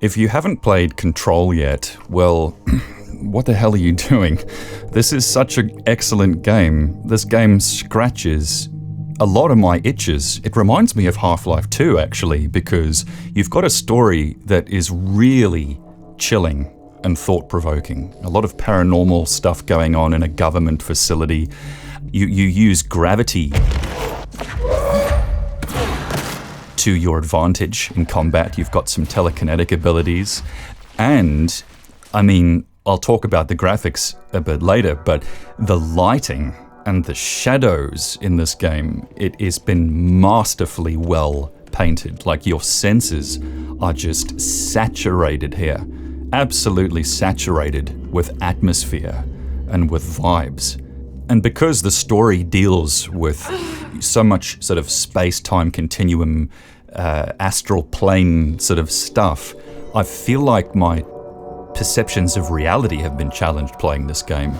If you haven't played Control yet, well, what the hell are you doing? This is such an excellent game. This game scratches a lot of my itches. It reminds me of Half-Life 2, actually, because you've got a story that is really chilling and thought-provoking. A lot of paranormal stuff going on in a government facility. You use gravity to your advantage in combat. You've got some telekinetic abilities. And, I mean, I'll talk about the graphics a bit later, but the lighting and the shadows in this game, it has been masterfully well painted. Like, your senses are just saturated here. Absolutely saturated with atmosphere and with vibes. And because the story deals with so much sort of space-time continuum, astral plane sort of stuff, I feel like my perceptions of reality have been challenged playing this game.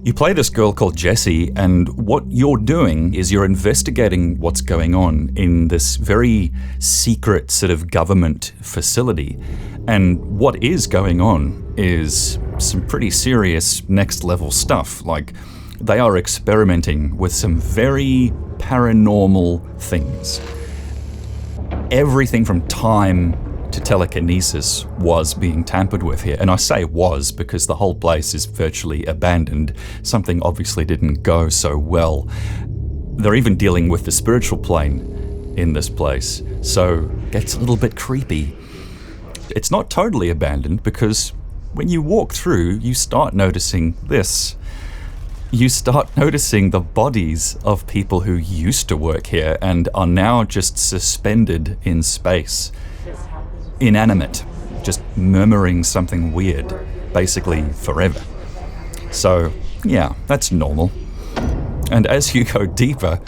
You play this girl called Jessie, and what you're doing is you're investigating what's going on in this very secret sort of government facility. And what is going on is some pretty serious next level stuff. Like, they are experimenting with some very paranormal things. Everything from time to telekinesis was being tampered with here. And I say was because the whole place is virtually abandoned. Something obviously didn't go so well. They're even dealing with the spiritual plane in this place, so it gets a little bit creepy. It's not totally abandoned because when you walk through, you start noticing this. You start noticing the bodies of people who used to work here and are now just suspended in space. Inanimate, just murmuring something weird, basically forever. So, yeah, that's normal. And as you go deeper,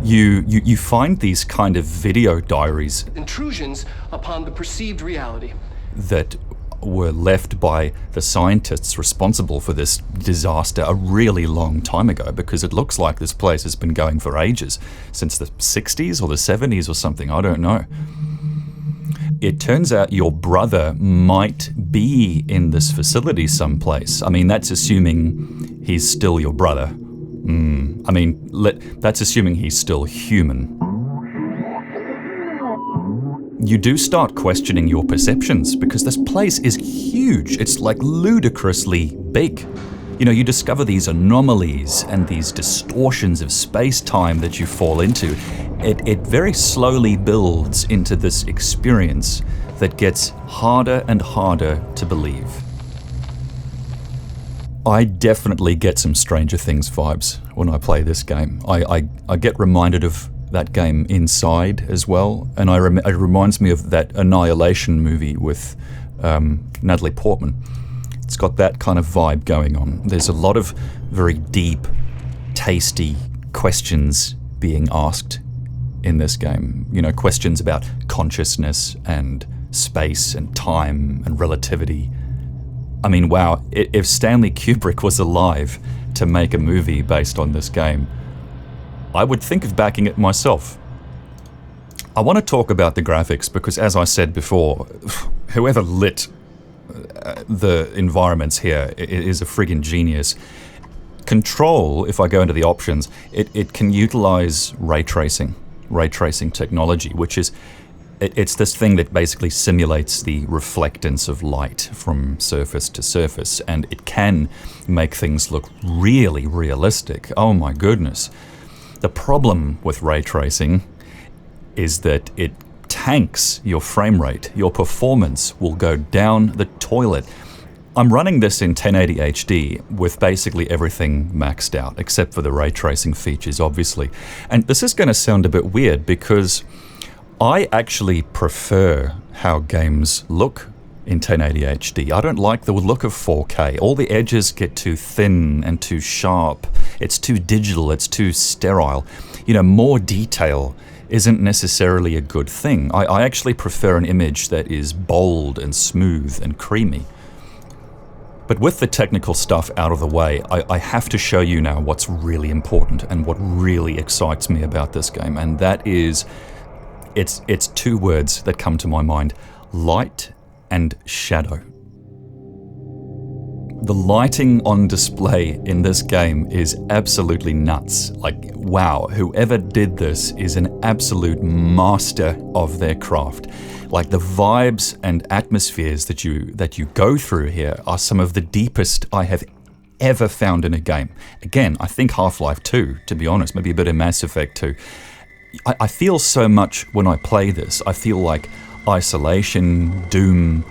you find these kind of video diaries. Intrusions upon the perceived reality. That were left by the scientists responsible for this disaster a really long time ago, because it looks like this place has been going for ages, since the 60s or the 70s or something, I don't know. It turns out your brother might be in this facility someplace. I mean, that's assuming he's still your brother. That's assuming he's still human. You do start questioning your perceptions because this place is huge. It's like ludicrously big. You know, you discover these anomalies and these distortions of space-time that you fall into. It very slowly builds into this experience that gets harder and harder to believe. I definitely get some Stranger Things vibes when I play this game. I get reminded of that game Inside as well, and it reminds me of that Annihilation movie with Natalie Portman. It's got that kind of vibe going on. There's a lot of very deep, tasty questions being asked in this game. You know, questions about consciousness and space and time and relativity. I mean, wow, if Stanley Kubrick was alive to make a movie based on this game, I would think of backing it myself. I want to talk about the graphics because, as I said before, whoever lit the environments here is a friggin' genius. Control, if I go into the options, it can utilize ray tracing technology, which is, it's this thing that basically simulates the reflectance of light from surface to surface, and it can make things look really realistic. Oh my goodness. The problem with ray tracing is that it tanks your frame rate. Your performance will go down the toilet. I'm running this in 1080 HD with basically everything maxed out, except for the ray tracing features, obviously. And this is going to sound a bit weird because I actually prefer how games look in 1080 HD. I don't like the look of 4K. All the edges get too thin and too sharp. It's too digital, it's too sterile. You know, more detail isn't necessarily a good thing. I actually prefer an image that is bold and smooth and creamy. But with the technical stuff out of the way, I have to show you now what's really important and what really excites me about this game, and that is, it's two words that come to my mind: light and shadow. The lighting on display in this game is absolutely nuts. Like, wow, whoever did this is an absolute master of their craft. Like, the vibes and atmospheres that you go through here are some of the deepest I have ever found in a game. Again, I think Half-Life 2, to be honest, maybe a bit of Mass Effect 2. I feel so much when I play this. I feel like isolation, doom,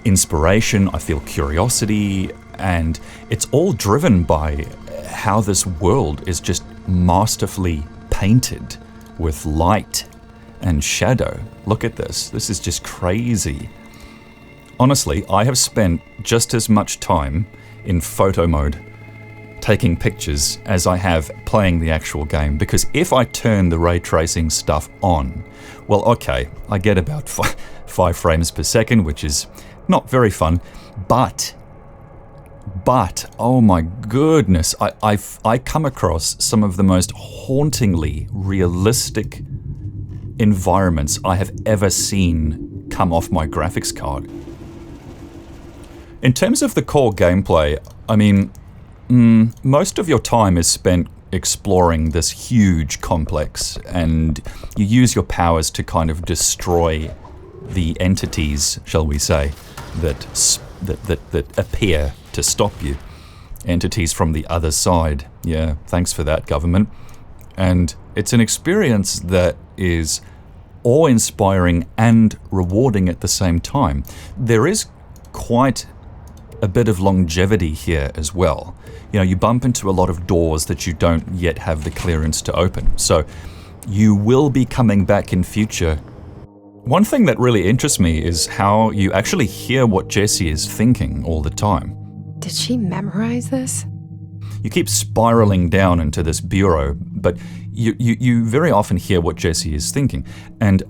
inspiration, I feel curiosity, and it's all driven by how this world is just masterfully painted with light and shadow. Look at this. This is just crazy. Honestly, I have spent just as much time in photo mode taking pictures as I have playing the actual game, because if I turn the ray tracing stuff on, well, okay, I get about 5 frames per second, which is not very fun, but oh my goodness, I come across some of the most hauntingly realistic environments I have ever seen come off my graphics card. In terms of the core gameplay, I mean, most of your time is spent exploring this huge complex, and you use your powers to kind of destroy the entities, shall we say, that appear to stop you. Entities from the other side. Yeah, thanks for that, government. And it's an experience that is awe-inspiring and rewarding at the same time. There is quite a bit of longevity here as well. You know, you bump into a lot of doors that you don't yet have the clearance to open. So you will be coming back in future. One thing that really interests me is how you actually hear what Jessie is thinking all the time. Did she memorize this? You keep spiraling down into this bureau, but you very often hear what Jessie is thinking. And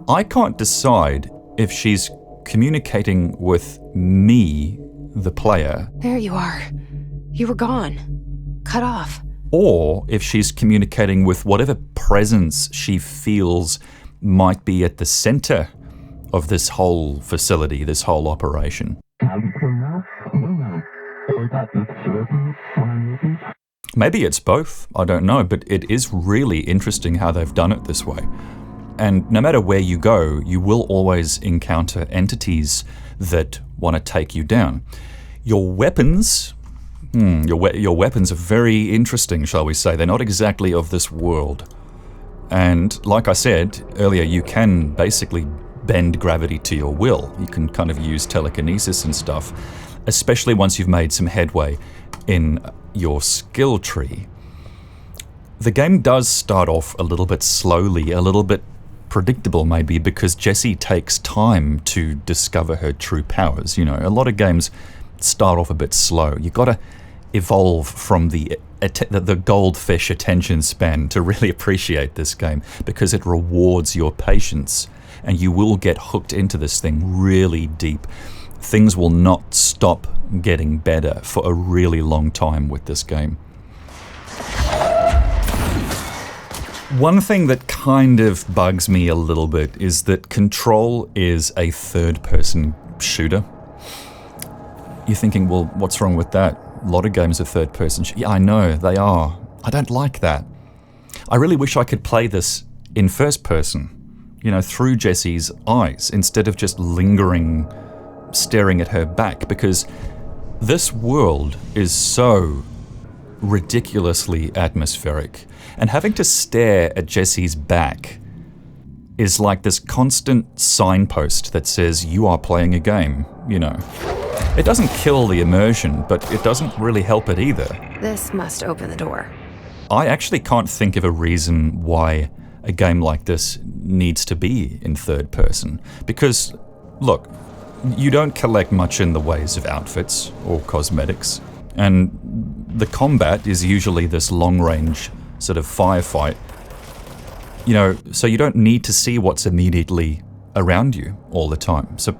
I can't decide if she's communicating with me, the player. There you are. You were gone. Cut off. Or if she's communicating with whatever presence she feels might be at the center of this whole facility, this whole operation. Maybe it's both, I don't know, but it is really interesting how they've done it this way. And no matter where you go, you will always encounter entities that want to take you down. Your weapons, your weapons are very interesting, shall we say. They're not exactly of this world. And like I said earlier, you can basically bend gravity to your will. You can kind of use telekinesis and stuff, especially once you've made some headway in your skill tree. The game does start off a little bit slowly, a little bit predictable maybe, because Jessie takes time to discover her true powers. You know, a lot of games start off a bit slow. You gotta evolve from the goldfish attention span to really appreciate this game, because it rewards your patience and you will get hooked into this thing really deep. Things will not stop getting better for a really long time with this game. One thing that kind of bugs me a little bit is that Control is a third-person shooter. You're thinking, well, what's wrong with that? A lot of games are third-person. Yeah, I know, they are. I don't like that. I really wish I could play this in first person, you know, through Jessie's eyes, instead of just lingering, staring at her back, because this world is so ridiculously atmospheric, and having to stare at Jessie's back is like this constant signpost that says you are playing a game, you know. It doesn't kill the immersion, but it doesn't really help it either. This must open the door. I actually can't think of a reason why a game like this needs to be in third person, because, look, you don't collect much in the ways of outfits or cosmetics, and the combat is usually this long-range sort of firefight, you know, so you don't need to see what's immediately around you all the time. So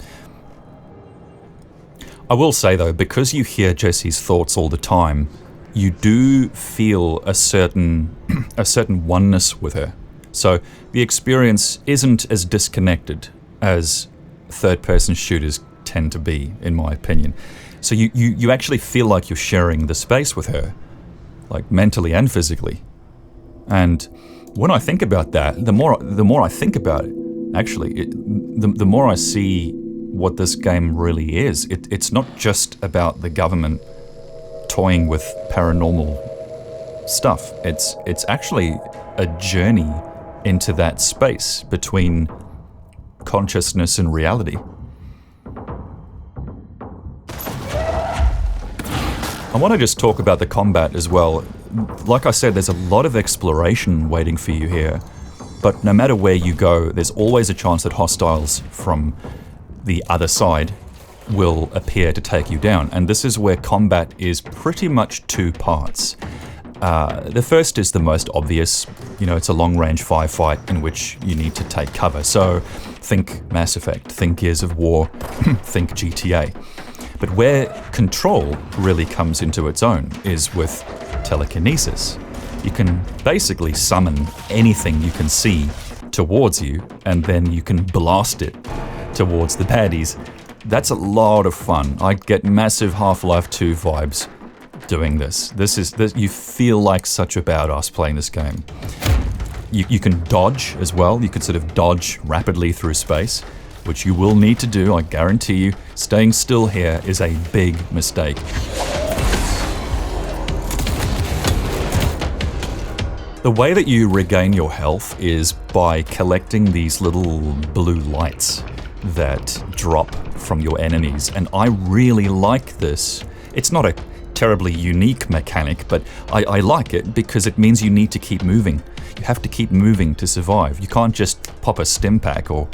I will say though, because you hear Jesse's thoughts all the time, you do feel a certain oneness with her. So the experience isn't as disconnected as third-person shooters tend to be, in my opinion. So you actually feel like you're sharing the space with her, like mentally and physically. And when I think about that, the more I think about it, actually, the more I see what this game really is. It's not just about the government toying with paranormal stuff. It's actually a journey into that space between consciousness and reality. I want to just talk about the combat as well. Like I said, there's a lot of exploration waiting for you here, but no matter where you go, there's always a chance that hostiles from the other side will appear to take you down. And this is where combat is pretty much two parts. The first is the most obvious. It's a long-range firefight in which you need to take cover. So think Mass Effect, think Gears of War, think GTA. But where control really comes into its own is with telekinesis. You can basically summon anything you can see towards you, and then you can blast it towards the baddies. That's a lot of fun. I get massive Half-Life 2 vibes doing this. You feel like such a badass playing this game. You can dodge as well. You can sort of dodge rapidly through space, which you will need to do, I guarantee you. Staying still here is a big mistake. The way that you regain your health is by collecting these little blue lights that drop from your enemies, and I really like this. It's not a terribly unique mechanic, but I like it because it means you need to keep moving. You have to keep moving to survive. You can't just pop a stim pack or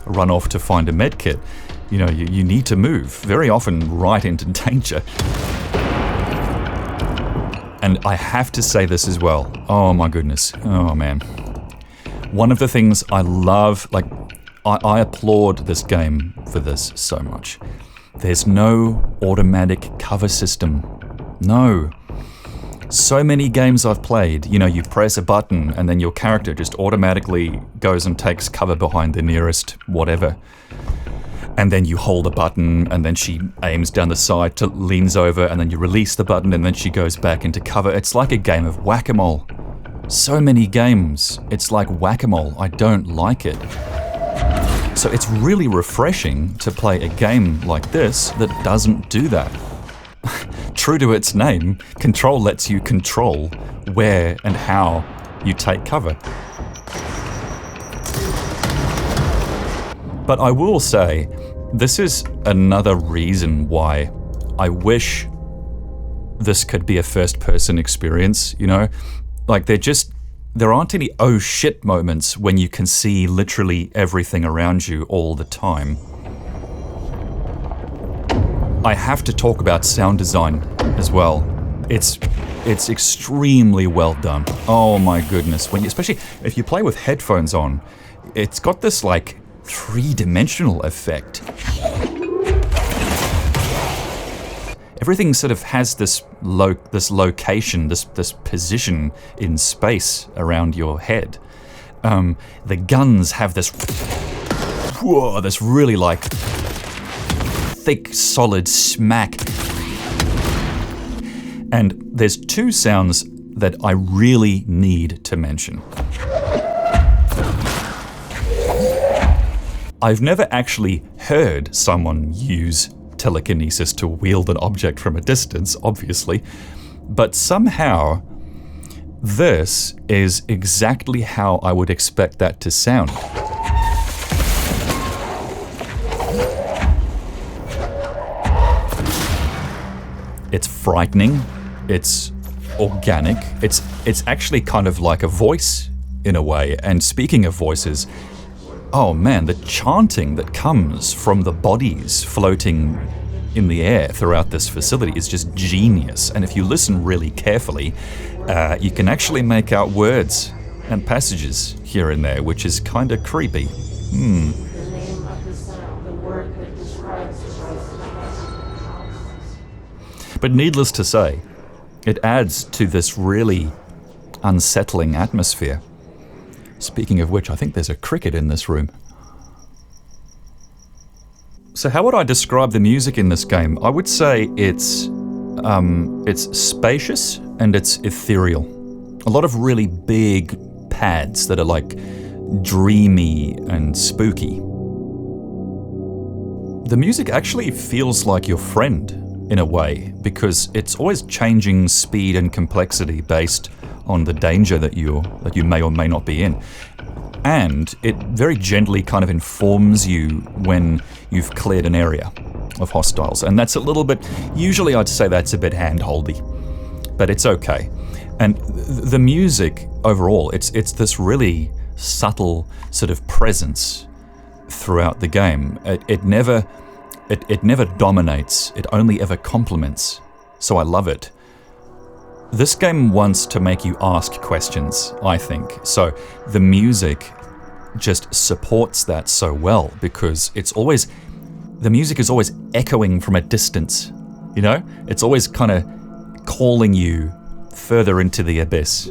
run off to find a med kit. You need to move, very often right into danger. And I have to say this as well. Oh my goodness. Oh man. One of the things I love, I applaud this game for this so much. There's no automatic cover system. No. So many games I've played, you press a button and then your character just automatically goes and takes cover behind the nearest whatever. And then you hold a button and then she aims down the side, leans over, and then you release the button and then she goes back into cover. It's like a game of whack-a-mole. So many games, it's like whack-a-mole. I don't like it. So it's really refreshing to play a game like this that doesn't do that. True to its name, Control lets you control where and how you take cover. But I will say, this is another reason why I wish this could be a first-person experience, There aren't any oh shit moments when you can see literally everything around you all the time. I have to talk about sound design as well. It's extremely well done. Oh my goodness. Especially if you play with headphones on, it's got this three-dimensional effect. Everything sort of has this location, this position in space around your head. The guns have this really thick, solid smack. And there's two sounds that I really need to mention. I've never actually heard someone use telekinesis to wield an object from a distance, obviously, but somehow this is exactly how I would expect that to sound. It's frightening, it's organic, it's actually kind of like a voice in a way. And speaking of voices, oh man, the chanting that comes from the bodies floating in the air throughout this facility is just genius. And if you listen really carefully, you can actually make out words and passages here and there, which is kind of creepy. But needless to say, it adds to this really unsettling atmosphere. Speaking of which, I think there's a cricket in this room. So how would I describe the music in this game? I would say it's spacious and it's ethereal. A lot of really big pads that are like dreamy and spooky. The music actually feels like your friend in a way, because it's always changing speed and complexity based on the danger that you may or may not be in. And it very gently kind of informs you when you've cleared an area of hostiles. And that's a little bit, usually I'd say that's a bit hand-holdy, but it's okay. And the music overall, it's this really subtle sort of presence throughout the game. It never dominates, it only ever complements. So I love it. This game wants to make you ask questions, I think. So the music just supports that so well, because the music is always echoing from a distance, you know? It's always kind of calling you further into the abyss.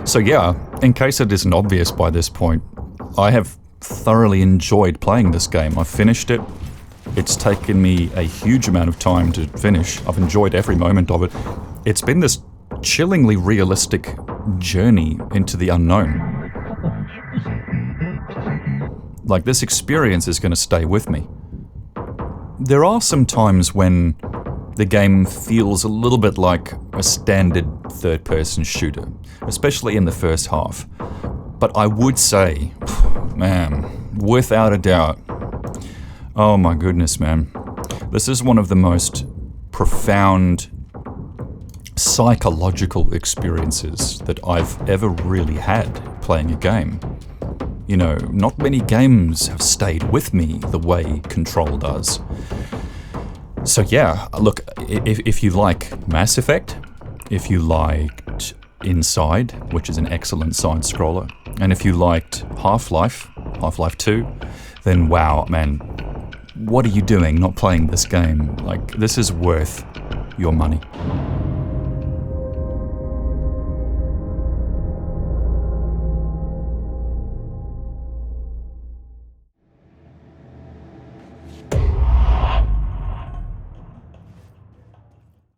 So yeah, in case it isn't obvious by this point, I have thoroughly enjoyed playing this game. I've finished it. It's taken me a huge amount of time to finish. I've enjoyed every moment of it. It's been this chillingly realistic journey into the unknown. Like, this experience is going to stay with me. There are some times when the game feels a little bit like a standard third-person shooter, especially in the first half. But I would say, man, without a doubt, oh my goodness, man. This is one of the most profound psychological experiences that I've ever really had playing a game. You know, not many games have stayed with me the way Control does. So yeah, look, if you like Mass Effect, if you liked Inside, which is an excellent side-scroller, and if you liked Half-Life 2, then wow, man, what are you doing not playing this game? Like, this is worth your money.